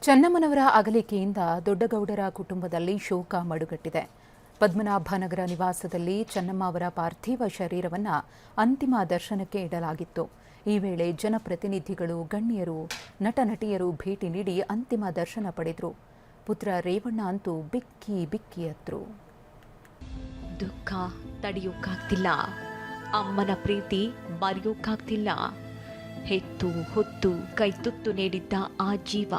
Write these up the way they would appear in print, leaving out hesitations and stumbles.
ಚೆನ್ನಮ್ಮನವರ ಅಗಲಿಕೆಯಿಂದ ದೊಡ್ಡಗೌಡರ ಕುಟುಂಬದಲ್ಲಿ ಶೋಕ ಮಡುಗಟ್ಟಿದೆ. ಪದ್ಮನಾಭನಗರ ನಿವಾಸದಲ್ಲಿ ಚೆನ್ನಮ್ಮ ಅವರ ಪಾರ್ಥಿವ ಶರೀರವನ್ನು ಅಂತಿಮ ದರ್ಶನಕ್ಕೆ ಇಡಲಾಗಿತ್ತು. ಈ ವೇಳೆ ಜನಪ್ರತಿನಿಧಿಗಳು, ಗಣ್ಯರು, ನಟನಟಿಯರು ಭೇಟಿ ನೀಡಿ ಅಂತಿಮ ದರ್ಶನ ಪಡೆದರು. ಪುತ್ರ ರೇವಣ್ಣ ಅಂತೂ ಬಿಕ್ಕಿ ಬಿಕ್ಕಿ ಅತ್ರು. ದುಃಖ ತಡೆಯೋಕ್ಕಾಗ್ತಿಲ್ಲ, ಅಮ್ಮನ ಪ್ರೀತಿ ಮರೆಯೋಕ್ಕಾಗ್ತಿಲ್ಲ. ಹೆತ್ತು ಹೊತ್ತು ಕೈ ತುತ್ತು ನೀಡಿದ್ದ ಆ ಜೀವ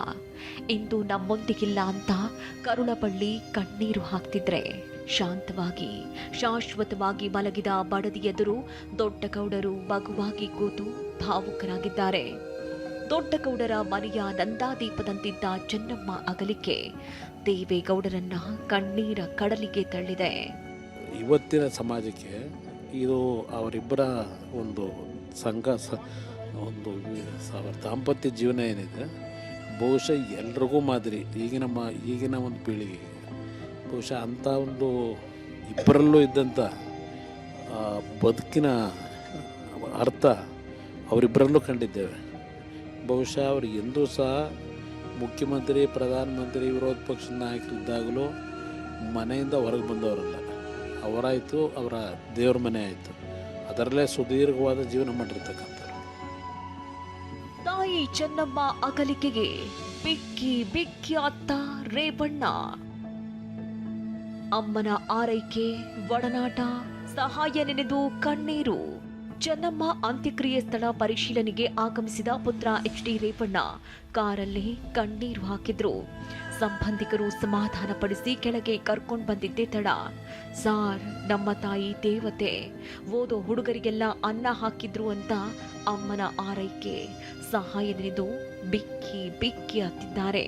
ಇಂದು ನಮ್ಮೊಂದಿಗಿಲ್ಲ ಅಂತ ಕರುಳಬಳ್ಳಿ ಕಣ್ಣೀರು ಹಾಕ್ತಿದ್ರೆ, ಶಾಂತವಾಗಿ ಶಾಶ್ವತವಾಗಿ ಮಲಗಿದ ಬಡದಿ ಎದುರು ದೊಡ್ಡಗೌಡರು ಮಗುವಾಗಿ ಕೂತು ಭಾವುಕರಾಗಿದ್ದಾರೆ. ದೊಡ್ಡಗೌಡರ ಮನೆಯ ನಂದಾದೀಪದಂತಿದ್ದ ಚೆನ್ನಮ್ಮ ಅಗಲಿಕೆ ದೇವೇಗೌಡರನ್ನ ಕಣ್ಣೀರ ಕಡಲಿಗೆ ತಳ್ಳಿದೆ. ಇವತ್ತಿನ ಸಮಾಜಕ್ಕೆ ಇದು ಅವರಿಬ್ಬರ ಒಂದು ಅವರ ದಾಂಪತ್ಯ ಜೀವನ ಏನಿದೆ, ಬಹುಶಃ ಎಲ್ರಿಗೂ ಮಾದರಿ. ಈಗಿನ ಒಂದು ಪೀಳಿಗೆಗೆ ಬಹುಶಃ ಅಂಥ ಒಂದು ಇಬ್ಬರಲ್ಲೂ ಇದ್ದಂಥ ಬದುಕಿನ ಅರ್ಥ ಅವರಿಬ್ಬರಲ್ಲೂ ಕಂಡಿದ್ದೇವೆ. ಬಹುಶಃ ಅವರು ಎಂದೂ ಸಹ ಮುಖ್ಯಮಂತ್ರಿ, ಪ್ರಧಾನಮಂತ್ರಿ, ವಿರೋಧ ಪಕ್ಷದ ನಾಯಕರಿದ್ದಾಗಲೂ ಮನೆಯಿಂದ ಹೊರಗೆ ಬಂದವರಲ್ಲ. ಅವರಾಯಿತು, ಅವರ ದೇವ್ರ ಮನೆ ಆಯಿತು, ಅದರಲ್ಲೇ ಸುದೀರ್ಘವಾದ ಜೀವನ ಮಾಡಿರ್ತಕ್ಕಂಥವ್ರು. ತಾಯಿ ಚೆನ್ನಮ್ಮ ಅಗಲಿಕೆಗೆ ಬಿಕ್ಕಿ ಬಿಕ್ಕಿ ಅತ್ತ ರೇವಣ್ಣ. ಅಮ್ಮನ ಆರೈಕೆ, ಒಡನಾಟ, ಸಹಾಯ ನೆನೆದು ಕಣ್ಣೀರು. ಚೆನ್ನಮ್ಮ ಅಂತ್ಯಕ್ರಿಯೆ ಸ್ಥಳ ಪರಿಶೀಲನೆಗೆ ಆಗಮಿಸಿದ ಪುತ್ರ HD ರೇವಣ್ಣ ಕಾರಲ್ಲೇ ಕಣ್ಣೀರು ಹಾಕಿದ್ರು. ಸಂಬಂಧಿಕರು ಸಮಾಧಾನ ಪಡಿಸಿ ಕೆಳಗೆ ಕರ್ಕೊಂಡು ಬಂದಿದ್ದೇ ತಡ. ಸಾರ್, ನಮ್ಮ ತಾಯಿ ದೇವತೆ, ಓದೋ ಹುಡುಗರಿಗೆಲ್ಲ ಅನ್ನ ಹಾಕಿದ್ರು ಅಂತ ಅಮ್ಮನ ಆರೈಕೆ, ಸಹಾಯ ನೆನೆದು ಬಿಕ್ಕಿ ಬಿಕ್ಕಿ ಹತ್ತಿದ್ದಾರೆ.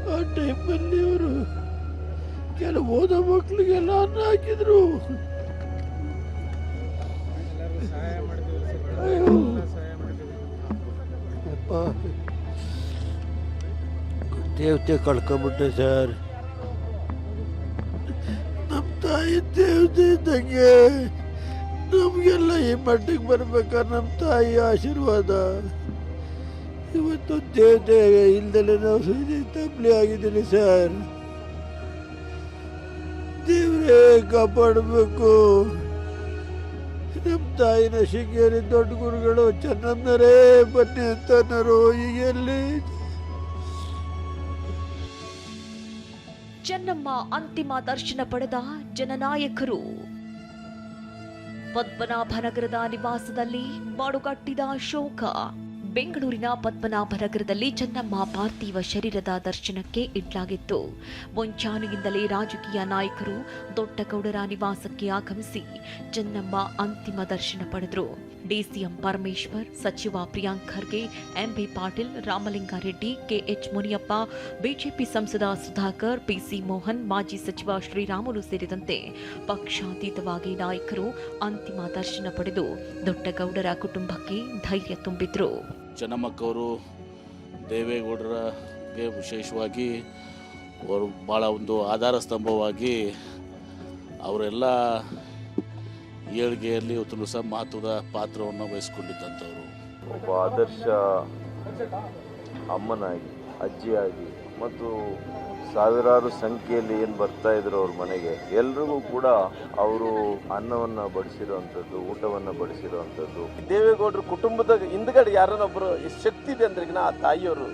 ಆ ಟೈಮಲ್ಲಿ ಅವರು ಕೆಲವು ಓದೋ ಮಕ್ಕಳಿಗೆಲ್ಲ ಅನ್ನ ಹಾಕಿದ್ರು. ದೇವತೆ ಕಳ್ಕೊಂಬಿಟ್ಟೆ ಸರ್. ನಮ್ಮ ತಾಯಿ ದೇವತೆ ಇದ್ದಂಗೆ ನಮಗೆಲ್ಲ ಈ ಮಟ್ಟಿಗೆ ಬರ್ಬೇಕಾದ್ರೆ ನಮ್ಮ ತಾಯಿ ಆಶೀರ್ವಾದ. ಇವತ್ತು ದೇವತೆ ಇಲ್ದಲೆ ನಾವು ತಪ್ಪಲಿ ಆಗಿದ್ದೀನಿ ಸರ್. ದೇವರೇ ಕಾಪಾಡಬೇಕು. ನಮ್ಮ ತಾಯಿನ ಶೃಂಗೇರಿ ದೊಡ್ಡ ಗುರುಗಳು ಚೆನ್ನಮ್ಮನರೇ ಬನ್ನಿ ಅಂತನರು. ಈಗ ಎಲ್ಲಿ? ಚೆನ್ನಮ್ಮ ಅಂತಿಮ ದರ್ಶನ ಪಡೆದ ಜನನಾಯಕರು. ಪದ್ಮನಾಭನಗರದ ನಿವಾಸದಲ್ಲಿ ಮಡುಗಟ್ಟಿದ ಶೋಕ. ಬೆಂಗಳೂರಿನ ಪದ್ಮನಾಭನಗರದಲ್ಲಿ ಚೆನ್ನಮ್ಮ ಪಾರ್ಥಿವ ಶರೀರದ ದರ್ಶನಕ್ಕೆ ಇಡಲಾಗಿತ್ತು. ಮುಂಚಾನೆಯಿಂದಲೇ ರಾಜಕೀಯ ನಾಯಕರು ದೊಡ್ಡಗೌಡರ ನಿವಾಸಕ್ಕೆ ಆಗಮಿಸಿ ಚೆನ್ನಮ್ಮ ಅಂತಿಮ ದರ್ಶನ ಪಡೆದರು. ಡಿಸಿಎಂ ಪರಮೇಶ್ವರ್, ಸಚಿವ Priyank Kharge, MB Patil, Ramalingareddy, KH Muniyappa, BJP ಸಂಸದ ಸುಧಾಕರ್, PC ಮೋಹನ್, ಮಾಜಿ ಸಚಿವ ಶ್ರೀರಾಮುಲು ಸೇರಿದಂತೆ ಪಕ್ಷಾತೀತವಾಗಿ ನಾಯಕರು ಅಂತಿಮ ದರ್ಶನ ಪಡೆದು ದೊಡ್ಡಗೌಡರ ಕುಟುಂಬಕ್ಕೆ ಧೈರ್ಯ ತುಂಬಿದ್ರು. ಚೆನ್ನಮ್ಮಕ್ಕವರು ದೇವೇಗೌಡರಿಗೆ ವಿಶೇಷವಾಗಿ ಅವರು ಭಾಳ ಒಂದು ಆಧಾರ ಸ್ತಂಭವಾಗಿ ಅವರೆಲ್ಲ ಏಳಿಗೆಯಲ್ಲಿ ಇವತ್ತು ಸಹ ಮಹತ್ವದ ಪಾತ್ರವನ್ನು ವಹಿಸ್ಕೊಂಡಿದ್ದಂಥವ್ರು. ಒಬ್ಬ ಆದರ್ಶ ಅಮ್ಮನಾಗಿ, ಅಜ್ಜಿಯಾಗಿ ಮತ್ತು ಸಾವಿರಾರು ಸಂಖ್ಯೆಯಲ್ಲಿ ಏನು ಬರ್ತಾ ಇದ್ರು ಅವ್ರ ಮನೆಗೆ, ಎಲ್ರಿಗೂ ಕೂಡ ಅವರು ಅನ್ನವನ್ನು ಬಡಿಸಿರುವಂಥದ್ದು, ಊಟವನ್ನು ಬಡಿಸಿರುವಂಥದ್ದು. ದೇವೇಗೌಡರ ಕುಟುಂಬದ ಹಿಂದ್ಗಡೆ ಯಾರನ್ನೊಬ್ಬರು ಎಷ್ಟು ಶಕ್ತಿ ಇದೆ ಅಂದ್ರೆ ಆ ತಾಯಿಯವರು,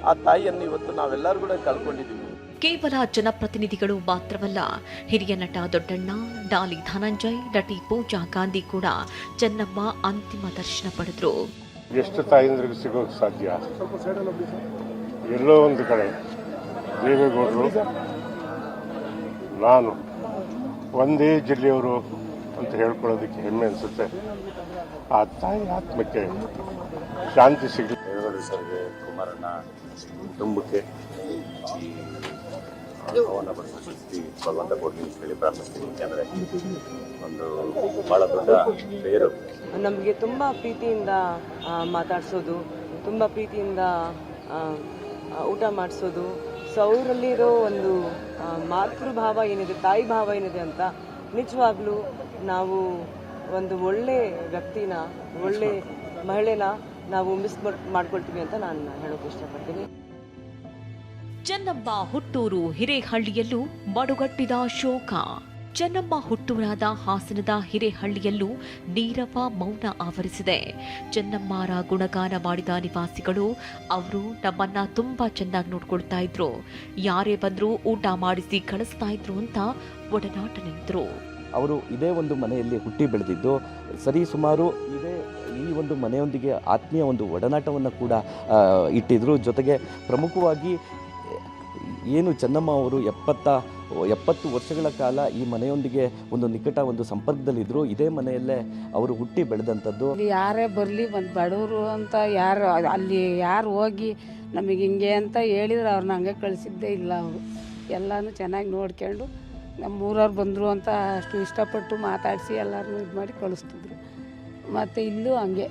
ಆ ತಾಯಿಯನ್ನು ಇವತ್ತು ನಾವೆಲ್ಲರೂ ಕೂಡ ಕಳ್ಕೊಂಡಿದ್ದೀವಿ. ಕೇವಲ ಜನಪ್ರತಿನಿಧಿಗಳು ಮಾತ್ರವಲ್ಲ, ಹಿರಿಯ ನಟ ದೊಡ್ಡಣ್ಣ, ಡಾಲಿ ಧನಂಜಯ್, ನಟಿ ಪೂಜಾ ಗಾಂಧಿ ಕೂಡ ಚೆನ್ನಮ್ಮ ಅಂತಿಮ ದರ್ಶನ ಪಡೆದ್ರು. ಎಷ್ಟು ತಾಯಿಂದ್ರಿಗೆ ಸಿಗೋಕೆ ಸಾಧ್ಯ? ಎಲ್ಲೋ ಒಂದು ಕಡೆ ದೇವೇಗೌಡರು, ನಾನು ಒಂದೇ ಜಿಲ್ಲೆಯವರು ಅಂತ ಹೇಳ್ಕೊಳ್ಳೋದಕ್ಕೆ ಹೆಮ್ಮೆ ಅನಿಸುತ್ತೆ. ಆ ತಾಯಿ ಆತ್ಮಕ್ಕೆ ಶಾಂತಿ ಸಿಗಲಿ. ದೇವೇಗೌಡ ಸರ್ಗೆ, ಕುಮಾರಣ್ಣ ಕುಟುಂಬಕ್ಕೆ ಭಗವಾನ ಬಡಿಸೋ ಶಕ್ತಿ ಭಗವಂತ ಕೊಡಲಿ ಅಂತ ಹೇಳಿ ಪ್ರಾರ್ಥಿಸ್ತೀನಿ. ಯಾಕೆಂದರೆ ಒಂದು ಭಾಳ ದೊಡ್ಡ ಬೇರು. ನಮಗೆ ತುಂಬ ಪ್ರೀತಿಯಿಂದ ಮಾತಾಡಿಸೋದು, ತುಂಬ ಪ್ರೀತಿಯಿಂದ ಊಟ ಮಾಡಿಸೋದು. ಸೊ ಅವರಲ್ಲಿರೋ ಒಂದು ಮಾತೃಭಾವ ಏನಿದೆ, ತಾಯಿ ಭಾವ ಏನಿದೆ ಅಂತ ನಿಜವಾಗ್ಲೂ ನಾವು ಒಂದು ಒಳ್ಳೆ ವ್ಯಕ್ತಿನ, ಒಳ್ಳೆ ಮಹಿಳೆನ ನಾವು ಮಿಸ್ ಮಾಡ್ಕೊಳ್ತೀವಿ ಅಂತ ನಾನು ಹೇಳೋಕೆ ಇಷ್ಟಪಡ್ತೀನಿ. ಚೆನ್ನಮ್ಮ ಹುಟ್ಟೂರು ಹಿರೇಹಳ್ಳಿಯಲ್ಲೂ ಮಡುಗಟ್ಟಿದ ಶೋಕ. ಚೆನ್ನಮ್ಮ ಹುಟ್ಟೂರಾದ ಹಾಸನದ ಹಿರೇಹಳ್ಳಿಯಲ್ಲೂ ನೀರವ ಮೌನ ಆವರಿಸಿದೆ. ಚೆನ್ನಮ್ಮರ ಗುಣಗಾನ ಮಾಡಿದ ನಿವಾಸಿಗಳು, ಅವರು ನಮ್ಮನ್ನ ತುಂಬಾ ಚೆನ್ನಾಗಿ ನೋಡ್ಕೊಳ್ತಾ ಇದ್ರು, ಯಾರೇ ಬಂದರೂ ಊಟ ಮಾಡಿಸಿ ಕಳಿಸ್ತಾ ಇದ್ರು ಅಂತ ಒಡನಾಟ ನಿಂತರು. ಅವರು ಇದೇ ಒಂದು ಮನೆಯಲ್ಲಿ ಹುಟ್ಟಿ ಬೆಳೆದಿದ್ದು, ಸರಿ ಸುಮಾರು ಈ ಒಂದು ಮನೆಯೊಂದಿಗೆ ಆತ್ಮೀಯ ಒಂದು ಒಡನಾಟವನ್ನು ಕೂಡ ಇಟ್ಟಿದ್ರು. ಜೊತೆಗೆ ಪ್ರಮುಖವಾಗಿ ಏನು ಚೆನ್ನಮ್ಮ ಅವರು 70 ವರ್ಷಗಳ ಕಾಲ ಈ ಮನೆಯೊಂದಿಗೆ ಒಂದು ನಿಕಟ ಒಂದು ಸಂಪರ್ಕದಲ್ಲಿದ್ದರು. ಇದೇ ಮನೆಯಲ್ಲೇ ಅವರು ಹುಟ್ಟಿ ಬೆಳೆದಂಥದ್ದು. ಯಾರೇ ಬರಲಿ ಒಂದು ಬಡವರು ಅಂತ ಯಾರು ಹೋಗಿ ನಮಗೆ ಹಿಂಗೆ ಅಂತ ಹೇಳಿದ್ರೆ ಅವ್ರನ್ನ ಹಂಗೆ ಕಳಿಸಿದ್ದೇ ಇಲ್ಲ. ಅವರು ಎಲ್ಲನೂ ಚೆನ್ನಾಗಿ ನೋಡ್ಕೊಂಡು ನಮ್ಮೂರವ್ರು ಬಂದರು ಅಂತ ಅಷ್ಟು ಇಷ್ಟಪಟ್ಟು ಮಾತಾಡಿಸಿ ಎಲ್ಲರನ್ನೂ ಇದು ಮಾಡಿ ಕಳಿಸ್ತಿದ್ರು. ಮತ್ತು ಇಲ್ಲೂ ಹಂಗೆ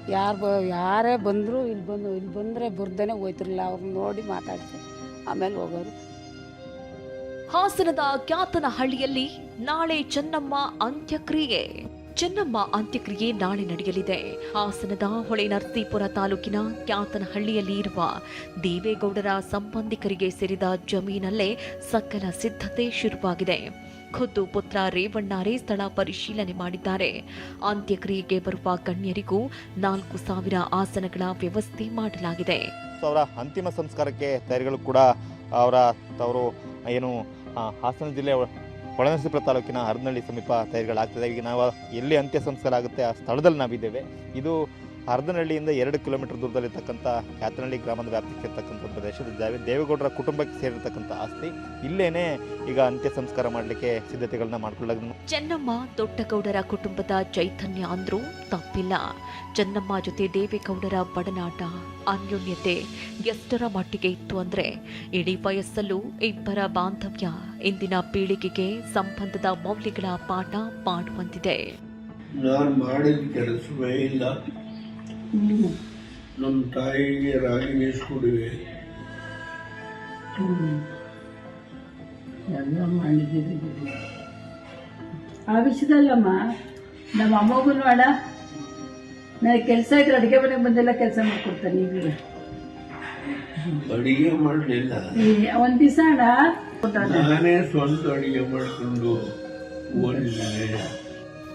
ಯಾರೇ ಬಂದರೂ ಇಲ್ಲಿ ಬಂದರೆ ಬರ್ದೇ ಹೋಯ್ತಿರಲಿಲ್ಲ. ಅವ್ರನ್ನ ನೋಡಿ ಮಾತಾಡಿಸಿ ಆಮೇಲೆ ಹೋಗೋರು. ಹಾಸನದ ಕ್ಯಾತನಹಳ್ಳಿಯಲ್ಲಿ ನಾಳೆ ಚೆನ್ನಮ್ಮ ಅಂತ್ಯಕ್ರಿಯೆ. ಚೆನ್ನಮ್ಮ ಅಂತ್ಯಕ್ರಿಯೆ ನಾಳೆ ನಡೆಯಲಿದೆ. ಹಾಸನದ ಹೊಳೆನರಸೀಪುರ ತಾಲೂಕಿನ ಕ್ಯಾತನಹಳ್ಳಿಯಲ್ಲಿ ಇರುವ ದೇವೇಗೌಡರ ಸಂಬಂಧಿಕರಿಗೆ ಸೇರಿದ ಜಮೀನಲ್ಲೇ ಸಕಲ ಸಿದ್ಧತೆ ಶುರುವಾಗಿದೆ. ಖುದ್ದು ಪುತ್ರ ರೇವಣ್ಣರೇ ಸ್ಥಳ ಪರಿಶೀಲನೆ ಮಾಡಿದ್ದಾರೆ. ಅಂತ್ಯಕ್ರಿಯೆಗೆ ಬರುವ ಗಣ್ಯರಿಗೂ 4,000 ಆಸನಗಳ ವ್ಯವಸ್ಥೆ ಮಾಡಲಾಗಿದೆ. ಅವರ ಅಂತಿಮ ಸಂಸ್ಕಾರಕ್ಕೆ ತಯಾರಿಗಳು ಕೂಡ ಅವರ ತವರು ಏನು ಹಾಸನ ಜಿಲ್ಲೆ ಹೊಳೆನರಸೀಪುರ ತಾಲೂಕಿನ ಹರದನಹಳ್ಳಿ ಸಮೀಪ ತಯಾರಿಗಳಾಗ್ತದೆ. ಈಗ ನಾವು ಎಲ್ಲಿ ಅಂತ್ಯ ಸಂಸ್ಕಾರ ಆಗುತ್ತೆ ಆ ಸ್ಥಳದಲ್ಲಿ ನಾವಿದ್ದೇವೆ. ಇದು ಹರದನಹಳ್ಳಿಯಿಂದ 2 ಕಿಲೋಮೀಟರ್ ದೂರದಲ್ಲಿರ್ತಕ್ಕಂಥ ಕ್ಯಾತನಹಳ್ಳಿ ಗ್ರಾಮದ ವ್ಯಾಪ್ತಿಗೆ ಸೇರ್ತಕ್ಕಂಥ ಪ್ರದೇಶದ ದೇವೇಗೌಡರ ಕುಟುಂಬಕ್ಕೆ ಸೇರಿರ್ತಕ್ಕಂಥ ಆಸ್ತಿ. ಇಲ್ಲೇನೆ ಈಗ ಅಂತ್ಯ ಸಂಸ್ಕಾರ ಮಾಡಲಿಕ್ಕೆ ಸಿದ್ಧತೆಗಳನ್ನ ಮಾಡಿಕೊಳ್ಳಲಾಗಿದೆ. ಚೆನ್ನಮ್ಮ ದೊಡ್ಡಗೌಡರ ಕುಟುಂಬದ ಚೈತನ್ಯ ಅಂದ್ರೂ ತಪ್ಪಿಲ್ಲ. ಚೆನ್ನಮ್ಮ ಜೊತೆ ದೇವೇಗೌಡರ ಬಡನಾಟ, ಅನ್ಯೋನ್ಯತೆ ಎಷ್ಟರ ಮಟ್ಟಿಗೆ ಇತ್ತು ಅಂದ್ರೆ ಇಡೀ ವಯಸ್ಸಲ್ಲೂ ಇಬ್ಬರ ಬಾಂಧವ್ಯ ಇಂದಿನ ಪೀಳಿಗೆಗೆ ಸಂಬಂಧದ ಮೌಲ್ಯಗಳ ಪಾಠ ಮಾಡುವಂತಿದೆ. ನಾನು ಮಾಡಿದ ಕೆಲಸವೇ ಇಲ್ಲ. ನಮ್ಮ ತಾಯಿಗೆ ರಾಗಿ ಬೀಸ್ಕೊಡಿವೆ, ಎಲ್ಲ ಮಾಡಿದ್ದೀವಿ. ಆ ವಿಷಯದಲ್ಲಮ್ಮ ನಮ್ಮ ಅಮ್ಮಗೂ ನೋಡ, ನನಗೆ ಕೆಲಸ ಇದ್ರೆ ಅಡುಗೆ ಮನೆಗೆ ಬಂದೆಲ್ಲ ಕೆಲಸ ಮಾಡ್ಕೊಡ್ತಾನೆ. ಈಗಲೂ ಅಡಿಗೆ ಮಾಡಲಿಲ್ಲ. ಒಂದು ದಿವಸ ನಾನೇ ಸ್ವಂತ ಅಡಿಗೆ ಮಾಡಿಕೊಂಡು ಓದಿದ್ದೇನೆ.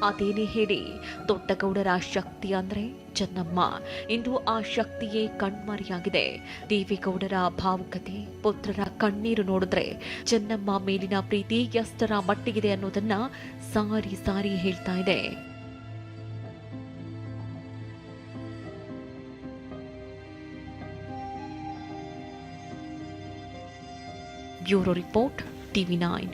ಅದೇನೇ ಹೇಳಿ, ದೊಡ್ಡಗೌಡರ ಶಕ್ತಿ ಅಂದ್ರೆ ಚೆನ್ನಮ್ಮ. ಇಂದು ಆ ಶಕ್ತಿಯೇ ಕಣ್ಮರೆಯಾಗಿದೆ. ದೇವೇಗೌಡರ ಭಾವುಕತೆ, ಪುತ್ರರ ಕಣ್ಣೀರು ನೋಡಿದ್ರೆ ಚೆನ್ನಮ್ಮ ಮೇಲಿನ ಪ್ರೀತಿ ಎಷ್ಟರ ಮಟ್ಟಿಗಿದೆ ಅನ್ನೋದನ್ನ ಸಾರಿ ಸಾರಿ ಹೇಳ್ತಾ ಇದೆ. Bureau report, TV9.